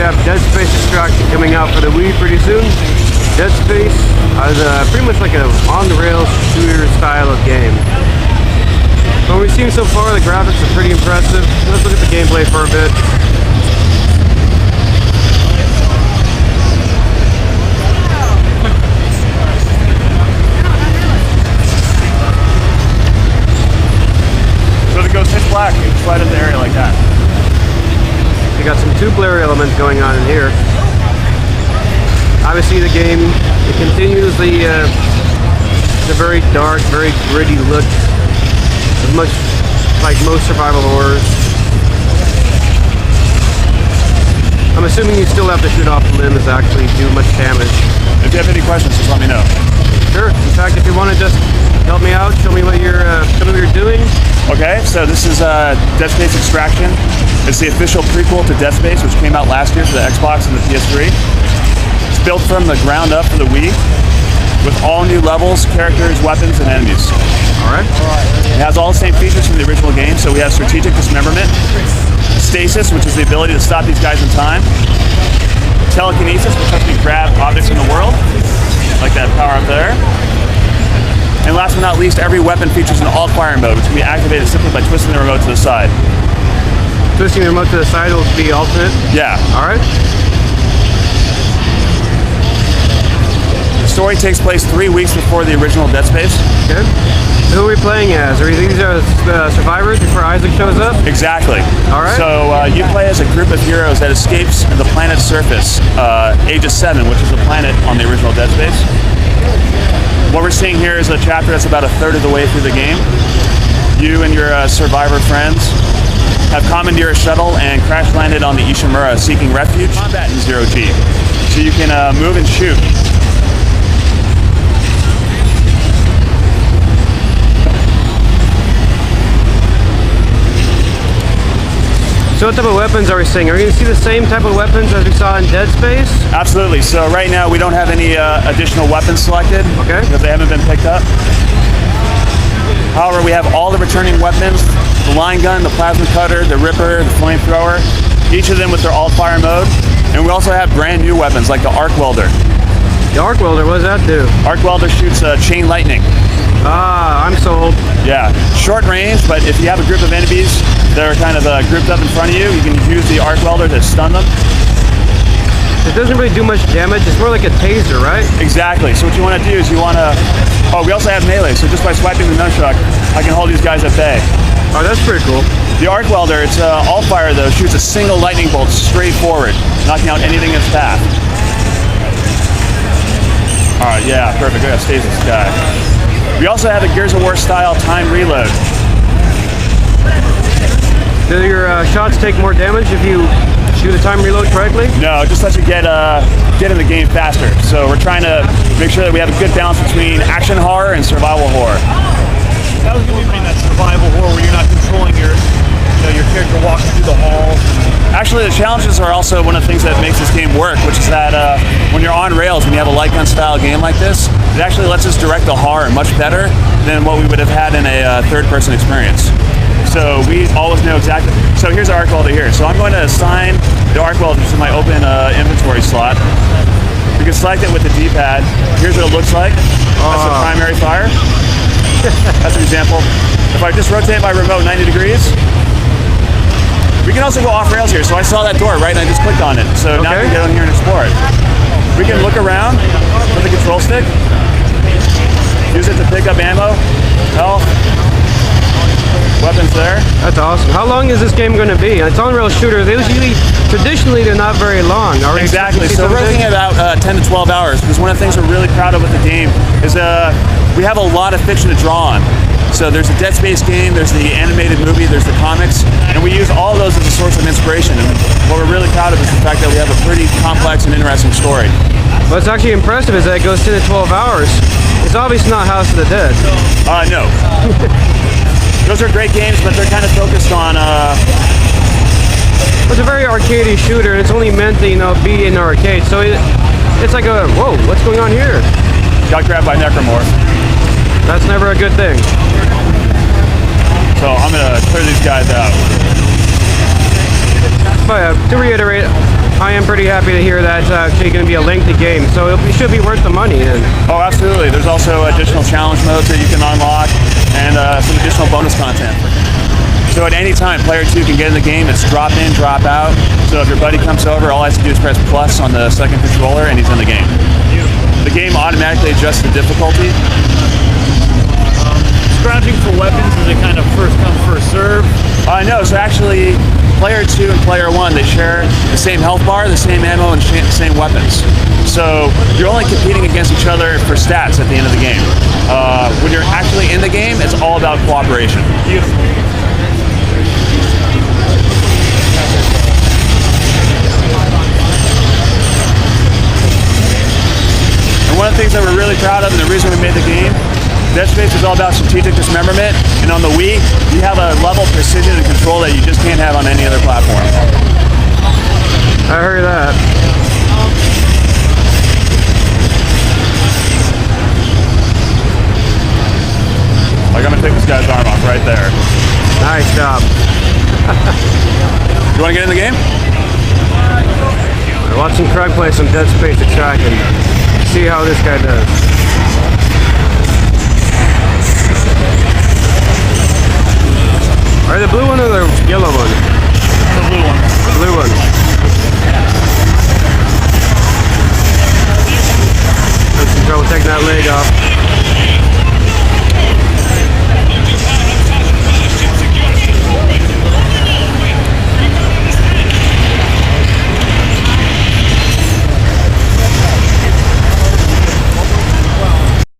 we have Dead Space Extraction coming out for the Wii pretty soon. Dead Space is pretty much like a on-the-rails shooter style of game. What we've seen so far, the graphics are pretty impressive. Let's look at the gameplay for a bit. So it goes pitch black, you can slide in the area like that. You got some two blur elements going on in here. Obviously the game, it continues the very dark, very gritty look, as much like most survival horrors. I'm assuming you still have to shoot off the limbs to actually do much damage. If you have any questions, just let me know. Sure. In fact, if you want to just help me out, show me what you're doing. Okay, so this is Dead Space Extraction. It's the official prequel to Dead Space, which came out last year for the Xbox and the PS3. It's built from the ground up for the Wii, with all new levels, characters, weapons, and enemies. Alright. It has all the same features from the original game, so we have strategic dismemberment, stasis, which is the ability to stop these guys in time, telekinesis, which lets me grab objects in the world, like that power up there. And last but not least, every weapon features an alt-fire mode, which can be activated simply by twisting the remote to the side. Twisting the remote to the side will be alternate? Yeah. Alright. The story takes place 3 weeks before the original Dead Space. Okay. Who are we playing as? Are these survivors before Isaac shows up? Exactly. Alright. So you play as a group of heroes that escapes the planet's surface, Aegis 7, which is the planet on the original Dead Space. What we're seeing here is a chapter that's about a third of the way through the game. You and your survivor friends have commandeered a shuttle and crash landed on the Ishimura, seeking refuge. Combat in Zero G, so you can move and shoot. So what type of weapons are we seeing? Are we going to see the same type of weapons as we saw in Dead Space? Absolutely. So right now we don't have any additional weapons selected. Okay. Because they haven't been picked up. However, we have all the returning weapons: the line gun, the plasma cutter, the ripper, the flamethrower, each of them with their alt-fire mode. And we also have brand new weapons like the arc welder. The arc welder, what does that do? Arc welder shoots chain lightning. Ah, I'm sold. Yeah, short range, but if you have a group of enemies that are kind of grouped up in front of you, you can use the arc welder to stun them. It doesn't really do much damage. It's more like a taser, right? Exactly. So what you want to do is you want to... Oh, we also have melee, so just by swiping the nunchuck, I can hold these guys at bay. Oh, that's pretty cool. The arc welder, it's all-fire though, shoots a single lightning bolt straight forward, knocking out anything in its path. Alright, yeah, perfect. I gotta stay this guy. We also have a Gears of War style time reload. Do your shots take more damage if you shoot a time reload correctly? No, it just lets you get in the game faster. So we're trying to make sure that we have a good balance between action horror and survival horror. That was going to mean that survival horror where you're not controlling your character walking through the halls. Actually, the challenges are also one of the things that makes this game work, which is that when you're on rails, when you have a light gun style game like this, it actually lets us direct the horror much better than what we would have had in a third-person experience. So we always know exactly. So here's the arc welder here. So I'm going to assign the arc welder to my open inventory slot. We can select it with the D-pad. Here's what it looks like. That's the primary fire. That's an example. If I just rotate my remote 90 degrees, we can also go off rails here. So I saw that door, right, and I just clicked on it. So now we can get in here and explore it. We can look around with the control stick, use it to pick up ammo, health, weapons there. That's awesome. How long is this game going to be? It's on-rail shooters. Traditionally, they're not very long. Exactly. So we're looking at about 10 to 12 hours, because one of the things we're really proud of with the game is we have a lot of fiction to draw on. So there's a Dead Space game, there's the animated movie, there's the comics, and we use all those as a source of inspiration. And what we're really proud of is the fact that we have a pretty complex and interesting story. What's actually impressive is that it goes 10 to 12 hours. It's obviously not House of the Dead. No. Those are great games, but they're kind of focused on... It's a very arcadey shooter, and it's only meant to, be in an arcade. So it's like a, whoa, what's going on here? Got grabbed by Necromorph. That's never a good thing. So I'm going to clear these guys out. But to reiterate, I am pretty happy to hear that it's actually going to be a lengthy game, so it should be worth the money then. Oh, absolutely. There's also additional challenge modes that you can unlock and some additional bonus content. So at any time, player 2 can get in the game. It's drop in, drop out. So if your buddy comes over, all I have to do is press plus on the second controller and he's in the game. The game automatically adjusts the difficulty. Scrounging for weapons, is it kind of first come, first serve? No, so actually, player 2 and player 1, they share the same health bar, the same ammo, and the same weapons. So you're only competing against each other for stats at the end of the game. When you're actually in the game, it's all about cooperation. Beautiful. And one of the things that we're really proud of, and the reason we made the game, Dead Space is all about strategic dismemberment, and on the Wii, you have a level of precision and control that you just can't have on any other platform. I heard that. Like, I'm gonna take this guy's arm off right there. Nice job. You wanna get in the game? We're watching Craig play some Dead Space Extraction. See how this guy does. Alright, the blue